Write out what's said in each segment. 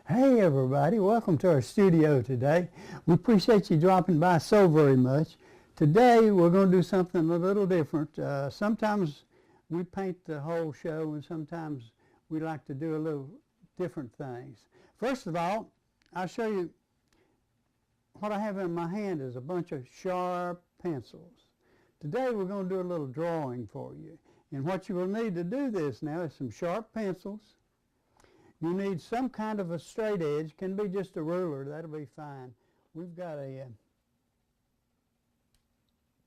Hey everybody, welcome to our studio today. We appreciate you dropping by so very much. Today we're going to do something a little different. Sometimes we paint the whole show and sometimes we like to do a little different things. First of all, I'll show you what I have in my hand is a bunch of sharp pencils. Today we're going to do a little drawing for you. And what you will need to do this now is some sharp pencils. You need some kind of a straight edge. Can be just a ruler. That'll be fine. We've got a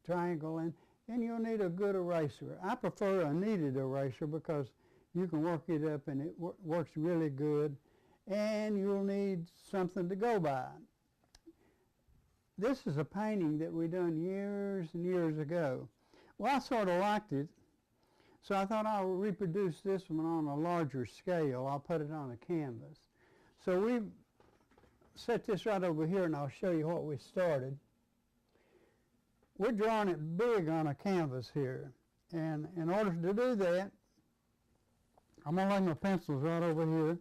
triangle and you'll need a good eraser. I prefer a kneaded eraser because you can work it up and it works really good. And you'll need something to go by. This is a painting that we done years and years ago. Well, I sort of liked it. So I thought I'll reproduce this one on a larger scale. I'll put it on a canvas. So we've set this right over here and I'll show you what we started. We're drawing it big on a canvas here. And in order to do that, I'm going to lay my pencils right over here.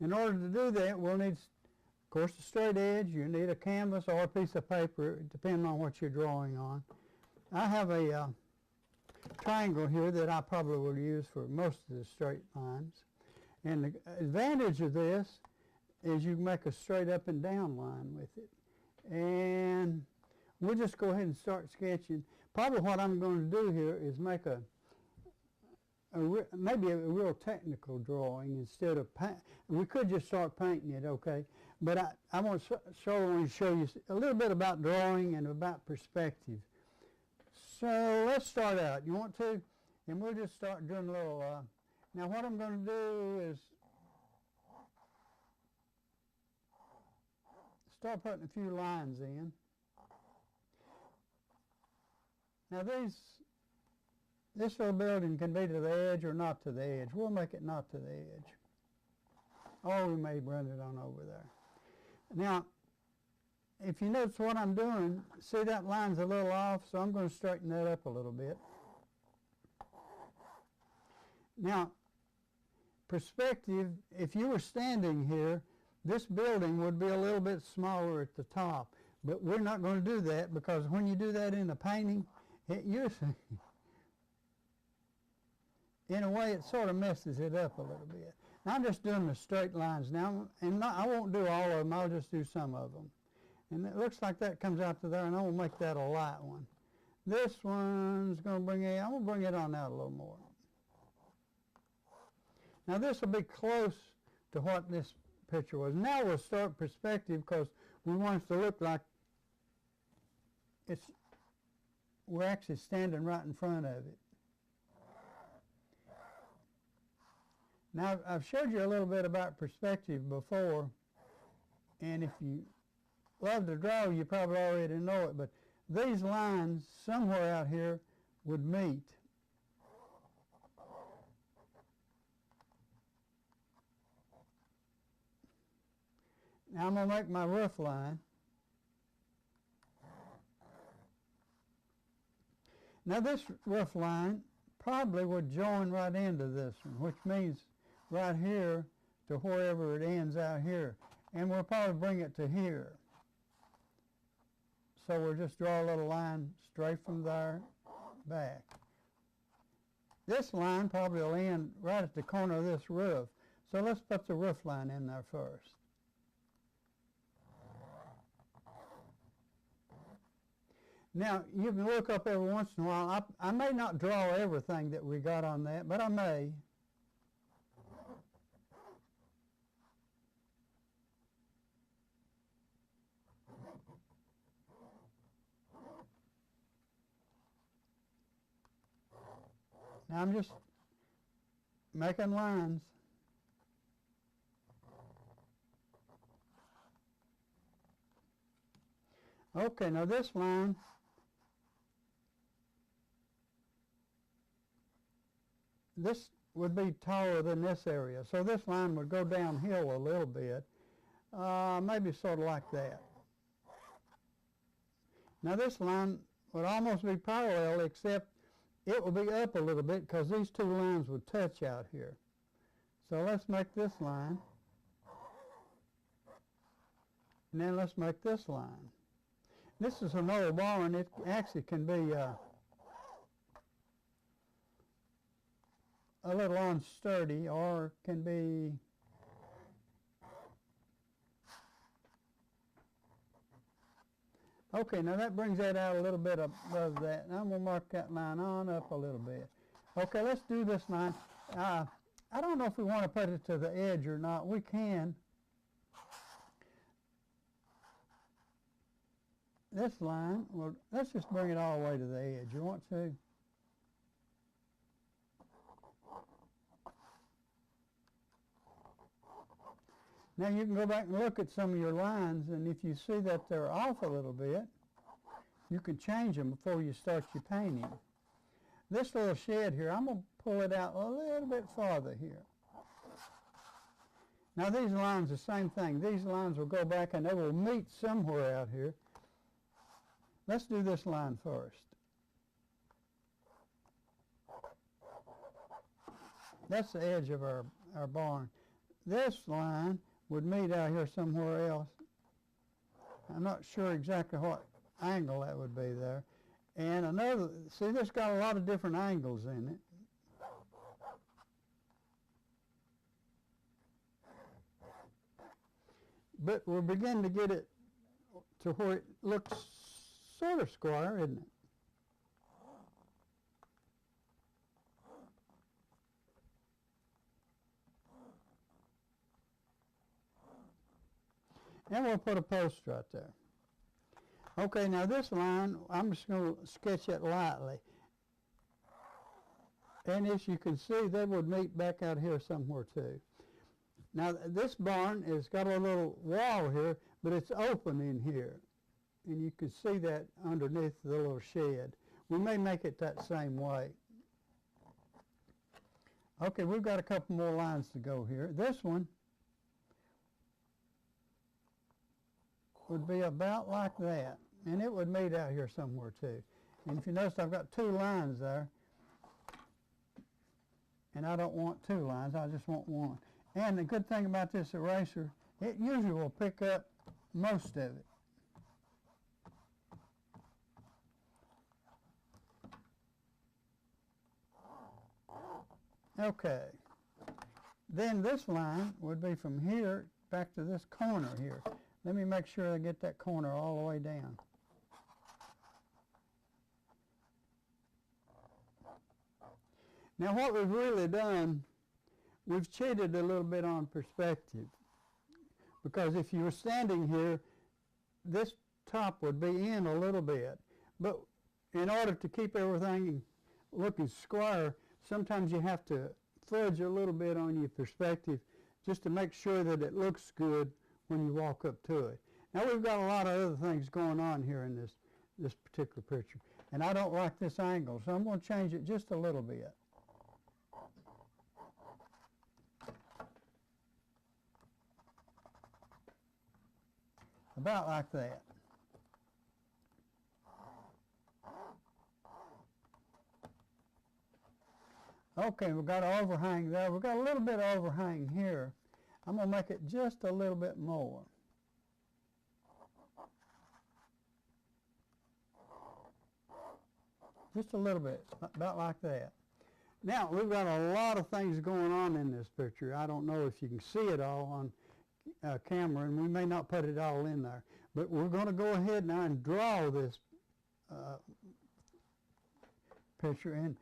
In order to do that, we'll need, of course, a straight edge. You need a canvas or a piece of paper, depending on what you're drawing on. I have a triangle here that I probably will use for most of the straight lines. And the advantage of this is you can make a straight up and down line with it. And we'll just go ahead and start sketching. Probably what I'm going to do here is make maybe a real technical drawing instead of paint. We could just start painting it, okay? But I want to show you a little bit about drawing and about perspective. So let's start out. You want to? And we'll just start doing a little, now what I'm going to do is start putting a few lines in. Now this little building can be to the edge or not to the edge. We'll make it not to the edge. Or we may run it on over there. Now, if you notice what I'm doing, see that line's a little off, so I'm going to straighten that up a little bit. Now, perspective, if you were standing here, this building would be a little bit smaller at the top. But we're not going to do that because when you do that in a painting, in a way it sort of messes it up a little bit. Now, I'm just doing the straight lines now, and I won't do all of them, I'll just do some of them. And it looks like that comes out to there, and I'm going to make that a light one. This one's going to I'm going to bring it on out a little more. Now this will be close to what this picture was. Now we'll start perspective because we want it to look like we're actually standing right in front of it. Now I've showed you a little bit about perspective before, and if you love to draw, you probably already know it, but these lines somewhere out here would meet. Now I'm going to make my rough line. Now this rough line probably would join right into this one, which means right here to wherever it ends out here. And we'll probably bring it to here. So we'll just draw a little line straight from there back. This line probably will end right at the corner of this roof. So let's put the roof line in there first. Now, you can look up every once in a while. I may not draw everything that we got on that, but I may. Now I'm just making lines. Okay, now this line, this would be taller than this area. So this line would go downhill a little bit, maybe sort of like that. Now this line would almost be parallel, except it will be up a little bit because these two lines would touch out here. So let's make this line. And then let's make this line. This is an old barn. It actually can be a little unsturdy, or can be okay. Now that brings that out a little bit above that. And I'm going to mark that line on up a little bit. Okay, let's do this line. I don't know if we want to put it to the edge or not. We can. This line, well, let's just bring it all the way to the edge. You want to? Now you can go back and look at some of your lines, and if you see that they're off a little bit, you can change them before you start your painting. This little shed here, I'm going to pull it out a little bit farther here. Now these lines, the same thing. These lines will go back and they will meet somewhere out here. Let's do this line first. That's the edge of our barn. This line would meet out here somewhere else. I'm not sure exactly what angle that would be there. And another, see, this got a lot of different angles in it. But we're beginning to get it to where it looks sort of square, isn't it? And we'll put a post right there. Okay, now this line, I'm just going to sketch it lightly. And as you can see, they would meet back out here somewhere too. Now this barn has got a little wall here, but it's open in here. And you can see that underneath the little shed. We may make it that same way. Okay, we've got a couple more lines to go here. This one would be about like that, and it would meet out here somewhere too. And if you notice, I've got two lines there, and I don't want two lines, I just want one. And the good thing about this eraser, it usually will pick up most of it. Okay, then this line would be from here back to this corner here. Let me make sure I get that corner all the way down. Now what we've really done, we've cheated a little bit on perspective. Because if you were standing here, this top would be in a little bit. But in order to keep everything looking square, sometimes you have to fudge a little bit on your perspective just to make sure that it looks good when you walk up to it. Now we've got a lot of other things going on here in this particular picture. And I don't like this angle, so I'm going to change it just a little bit. About like that. Okay, we've got an overhang there. We've got a little bit of overhang here. I'm going to make it just a little bit more. Just a little bit, about like that. Now, we've got a lot of things going on in this picture. I don't know if you can see it all on camera, and we may not put it all in there. But we're going to go ahead now and draw this picture. And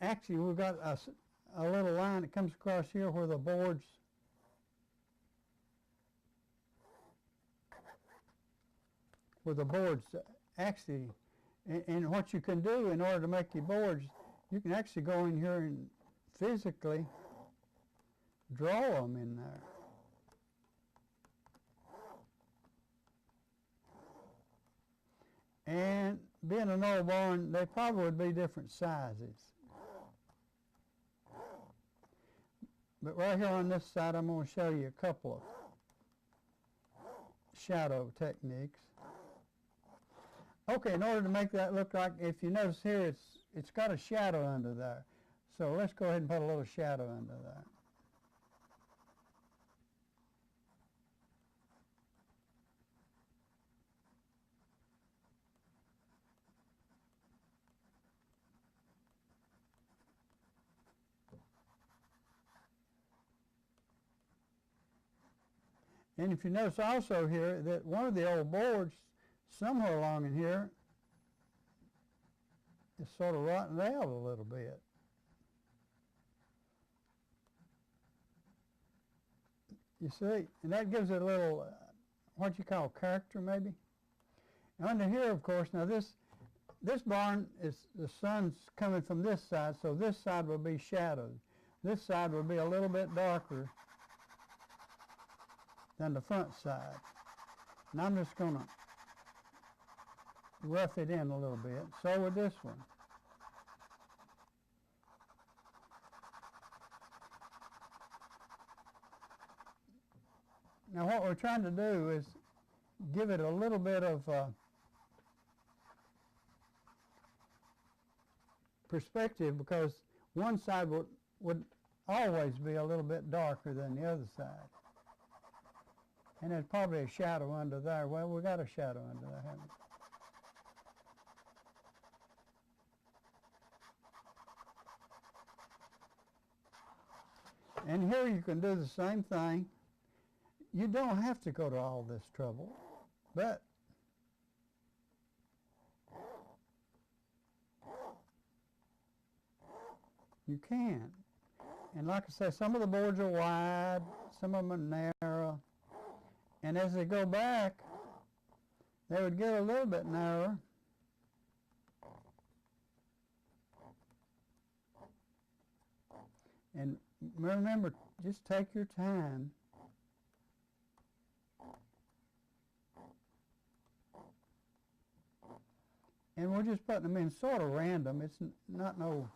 actually, we've got a little line that comes across here where the boards actually, and what you can do in order to make your boards, you can actually go in here and physically draw them in there. And being an old barn, they probably would be different sizes. But right here on this side, I'm going to show you a couple of shadow techniques. Okay, in order to make that look like, if you notice here, it's got a shadow under there. So let's go ahead and put a little shadow under there. And if you notice also here that one of the old boards somewhere along in here is sort of rotting out a little bit. You see, and that gives it a little, what you call character maybe. Under here, of course, now this barn is, the sun's coming from this side, so this side will be shadowed. This side will be a little bit darker than the front side. And I'm just going to rough it in a little bit. So with this one. Now what we're trying to do is give it a little bit of perspective, because one side would always be a little bit darker than the other side. And there's probably a shadow under there. Well, we got a shadow under there, haven't we? And here you can do the same thing. You don't have to go to all this trouble, but you can. And like I say, some of the boards are wide, some of them are narrow. And as they go back, they would get a little bit narrower. And remember, just take your time. And we're just putting them in sort of random. It's not no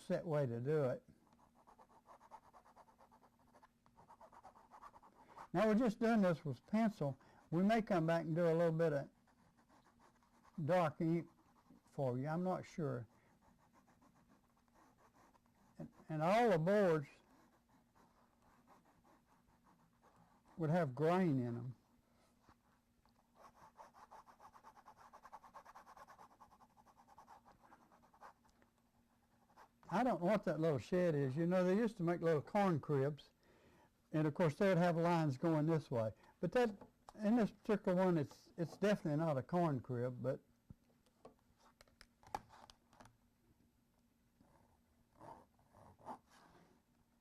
set way to do it. Now we're just doing this with pencil. We may come back and do a little bit of dark ink for you. I'm not sure. And all the boards would have grain in them. I don't know what that little shed is. You know, they used to make little corn cribs, and of course they would have lines going this way. But that, in this particular one, it's definitely not a corn crib, but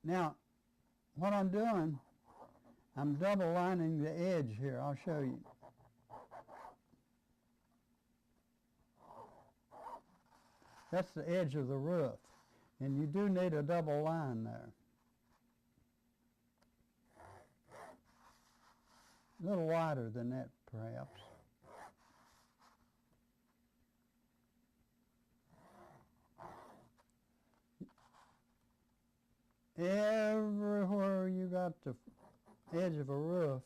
now what I'm doing, I'm double lining the edge here. I'll show you. That's the edge of the roof. And you do need a double line there. A little wider than that, perhaps. Everywhere you got the edge of a roof,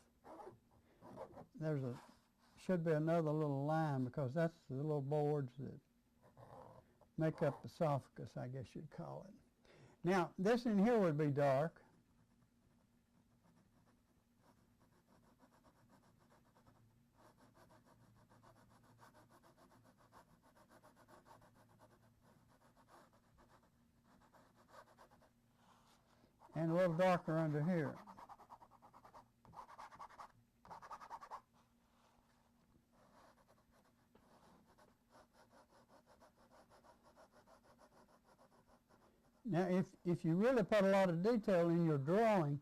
should be another little line, because that's the little boards that make up the esophagus, I guess you'd call it. Now, this in here would be dark. And a little darker under here. Now, if you really put a lot of detail in your drawing,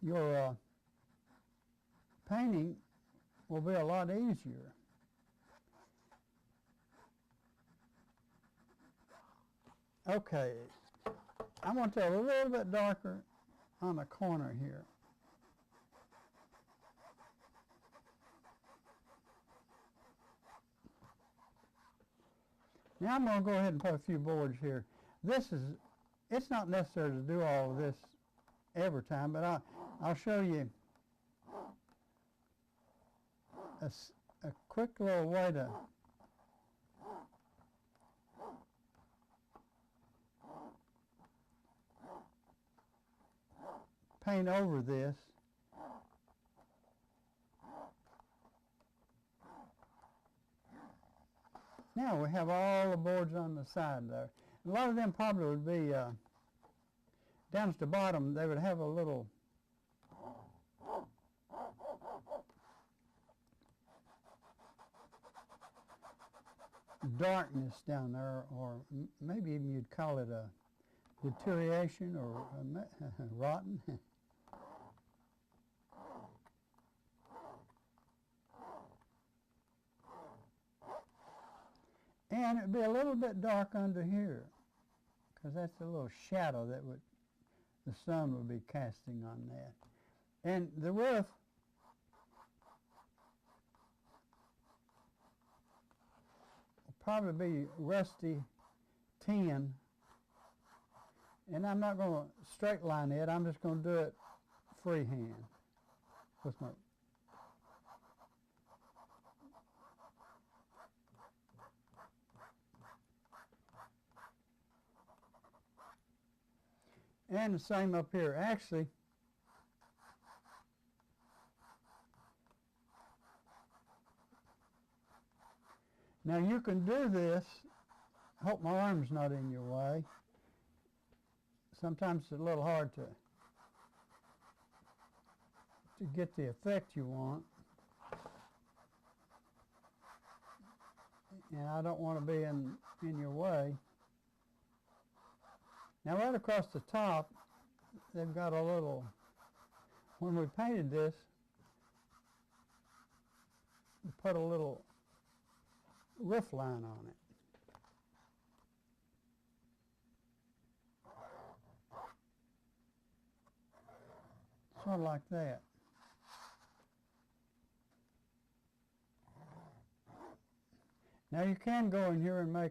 your painting will be a lot easier. Okay, I'm going to go a little bit darker on the corner here. Now I'm going to go ahead and put a few boards here. It's not necessary to do all of this every time, but I'll show you a quick little way to paint over this. Now we have all the boards on the side there. A lot of them probably would be, down at the bottom, they would have a little darkness down there, or maybe even you'd call it a deterioration or rotten. And it'd be a little bit dark under here, because that's a little shadow that the sun would be casting on that. And the roof will probably be rusty tin, and I'm not going to straight line it. I'm just going to do it freehand with my and the same up here. Actually, now you can do this. I hope my arm's not in your way. Sometimes it's a little hard to get the effect you want. And I don't want to be in your way. Now right across the top, they've got a little, when we painted this, we put a little roof line on it. Sort of like that. Now you can go in here and make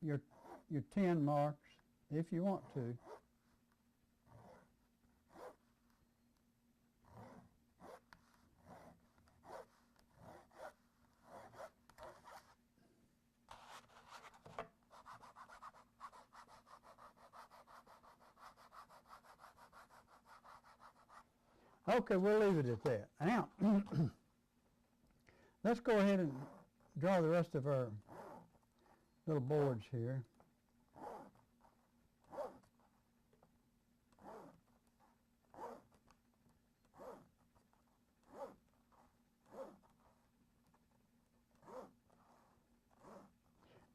your tin marks if you want to. Okay, we'll leave it at that. Now, let's go ahead and draw the rest of our little boards here.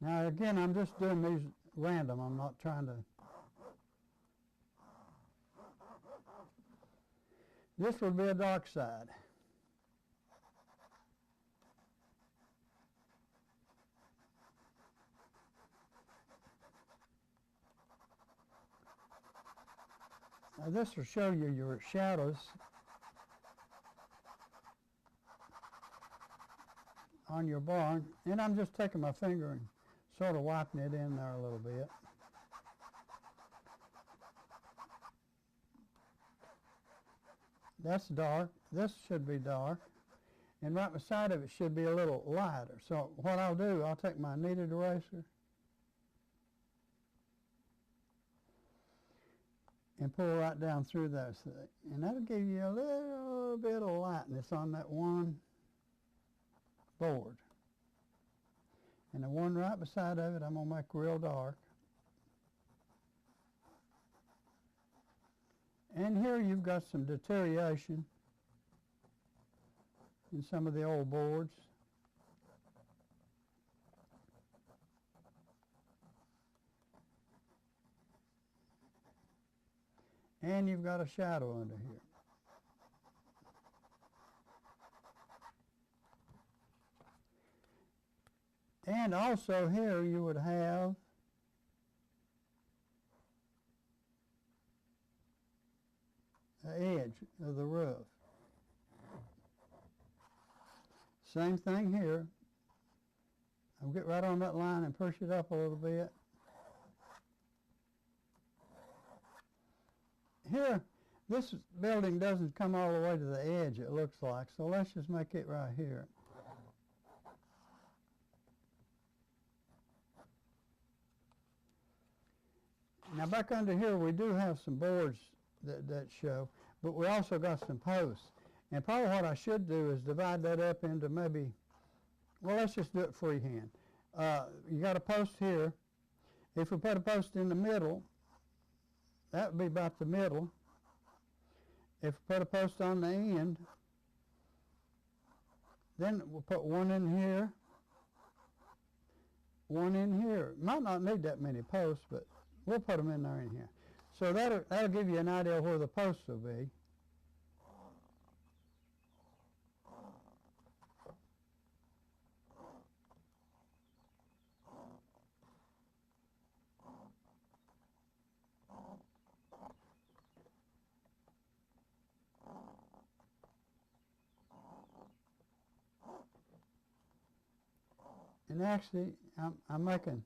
Now again, I'm just doing these random. I'm not trying to. This would be a dark side. Now this will show you your shadows on your barn, and I'm just taking my finger and sort of wiping it in there a little bit. That's dark. This should be dark. And right beside of it should be a little lighter. So what I'll do, I'll take my kneaded eraser and pull right down through those. And that'll give you a little bit of lightness on that one board. And the one right beside of it, I'm going to make real dark. And here you've got some deterioration in some of the old boards. And you've got a shadow under here. And also here you would have the edge of the roof. Same thing here. I'll get right on that line and push it up a little bit. Here, this building doesn't come all the way to the edge, it looks like, so let's just make it right here. Now back under here we do have some boards that show, but we also got some posts. And probably what I should do is divide that up into maybe, well, let's just do it freehand. You got a post here. If we put a post in the middle, that would be about the middle. If we put a post on the end, then we'll put one in here one in here. Might not need that many posts, but we'll put them in there in here. So that'll give you an idea where the posts will be. And actually, I'm making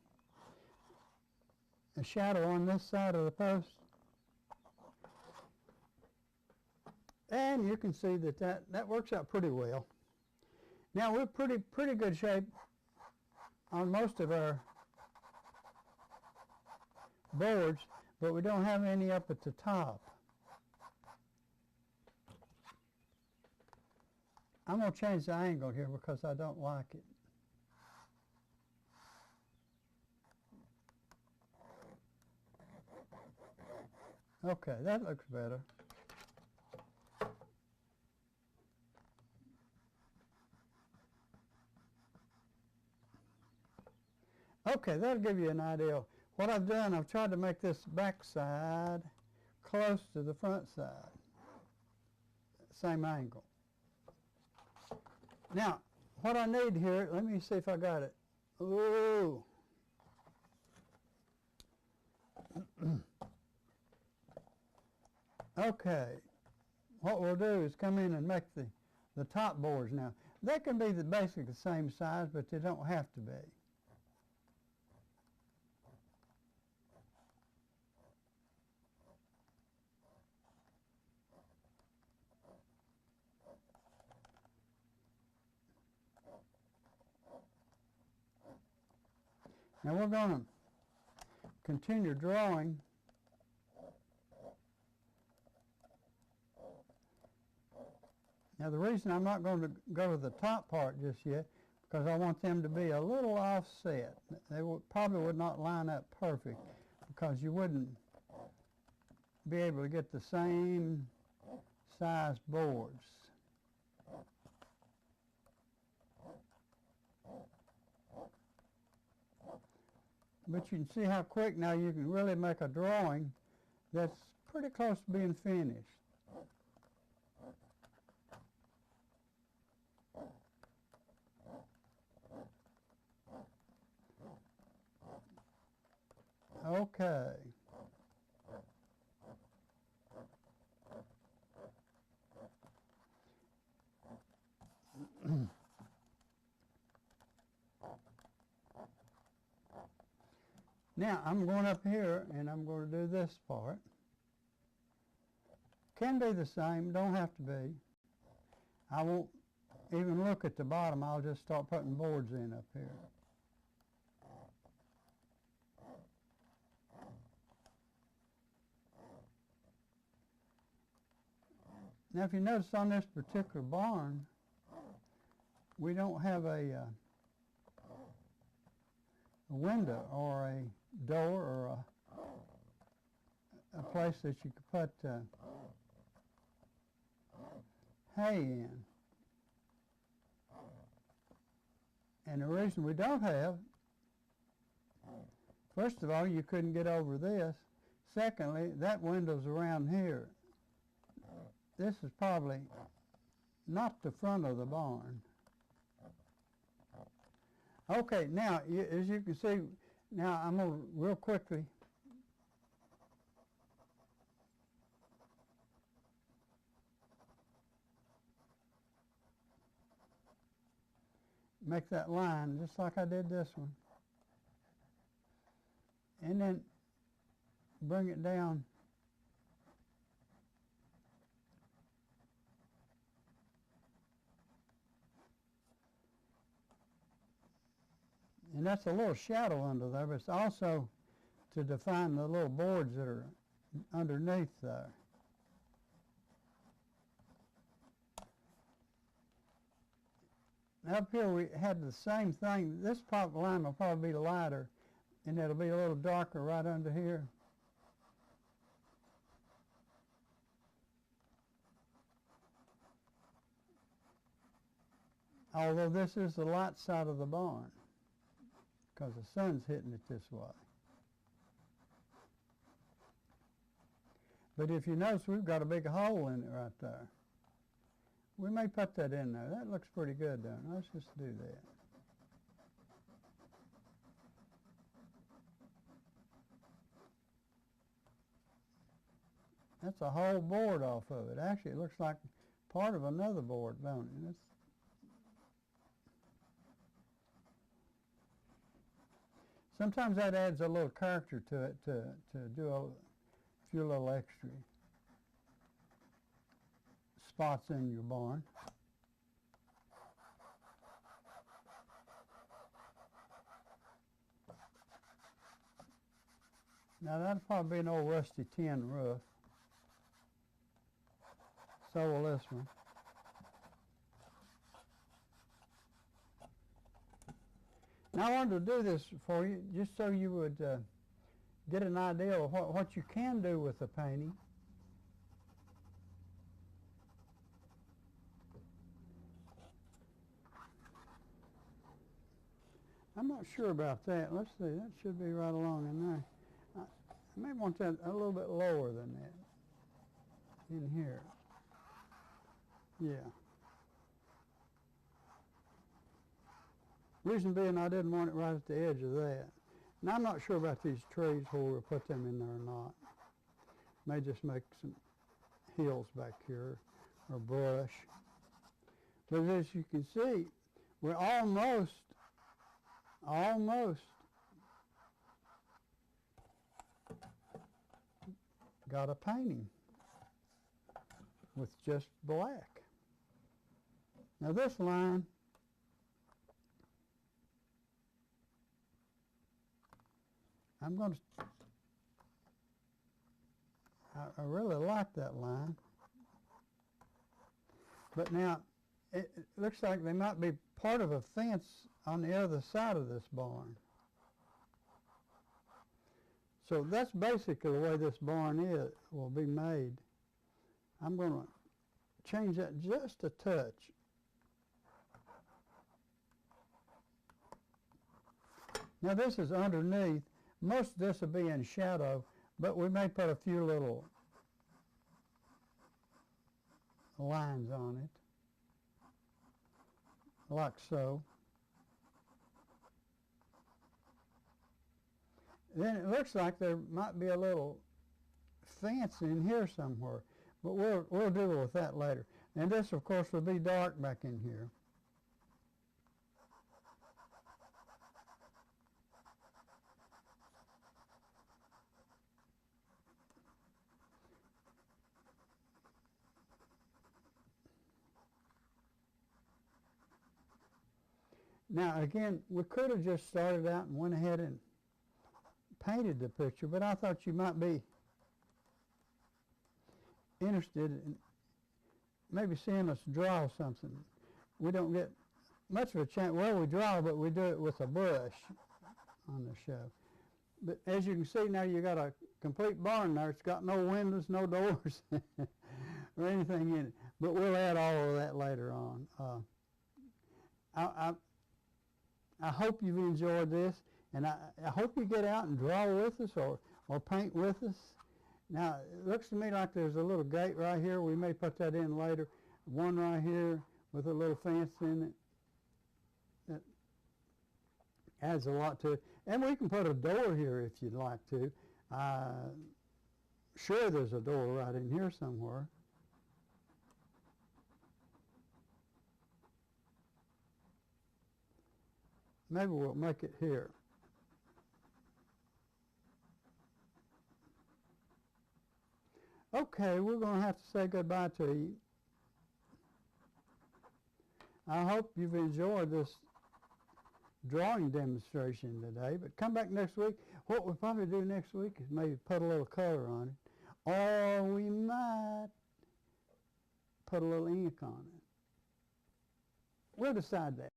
a shadow on this side of the post. And you can see that works out pretty well. Now we're pretty good shape on most of our boards, but we don't have any up at the top. I'm going to change the angle here because I don't like it. Okay, that looks better. Okay, that'll give you an idea. What I've done, I've tried to make this back side close to the front side. Same angle. Now, what I need here, let me see if I got it. Ooh. Okay, what we'll do is come in and make the top boards now. They can be basically the same size, but they don't have to be. Now we're going to continue drawing. Now the reason I'm not going to go to the top part just yet, because I want them to be a little offset. They probably would not line up perfect, because you wouldn't be able to get the same size boards. But you can see how quick now you can really make a drawing that's pretty close to being finished. Okay. Now I'm going up here and I'm going to do this part. Can be the same, don't have to be. I won't even look at the bottom, I'll just start putting boards in up here. Now, if you notice on this particular barn, we don't have a window or a door or a place that you could put hay in. And the reason we don't have, first of all, you couldn't get over this. Secondly, that window's around here. This is probably not the front of the barn. Okay, now, as you can see, now I'm going to real quickly make that line just like I did this one. And then bring it down . And that's a little shadow under there, but it's also to define the little boards that are underneath there. Up here we had the same thing. This line will probably be lighter, and it'll be a little darker right under here. Although this is the light side of the barn, because the sun's hitting it this way. But if you notice, we've got a big hole in it right there. We may put that in there. That looks pretty good, doesn't it? Let's just do that. That's a whole board off of it. Actually, it looks like part of another board, don't it? Sometimes that adds a little character to it to do a few little extra spots in your barn. Now that'll probably be an old rusty tin roof. So will this one. Now I wanted to do this for you just so you would get an idea of what you can do with the painting. I'm not sure about that. Let's see, that should be right along in there. I may want that a little bit lower than that in here. Yeah. Reason being, I didn't want it right at the edge of that. Now, I'm not sure about these trees, whether we'll put them in there or not. May just make some hills back here or brush. But as you can see, we're almost got a painting with just black. Now this line, I'm going to, I really like that line. But now, it looks like they might be part of a fence on the other side of this barn. So that's basically the way this barn will be made. I'm going to change that just a touch. Now this is underneath. Most of this will be in shadow, but we may put a few little lines on it, like so. Then it looks like there might be a little fence in here somewhere, but we'll deal with that later. And this, of course, will be dark back in here. Now, again, we could have just started out and went ahead and painted the picture, but I thought you might be interested in maybe seeing us draw something. We don't get much of a chance. Well, we draw, but we do it with a brush on the show. But as you can see now, you got a complete barn there. It's got no windows, no doors, or anything in it. But we'll add all of that later on. I hope you've enjoyed this, and I hope you get out and draw with us or paint with us. Now, it looks to me like there's a little gate right here. We may put that in later. One right here with a little fence in it. That adds a lot to it. And we can put a door here if you'd like to. Sure, there's a door right in here somewhere. Maybe we'll make it here. Okay, we're going to have to say goodbye to you. I hope you've enjoyed this drawing demonstration today, but come back next week. What we'll probably do next week is maybe put a little color on it, or we might put a little ink on it. We'll decide that.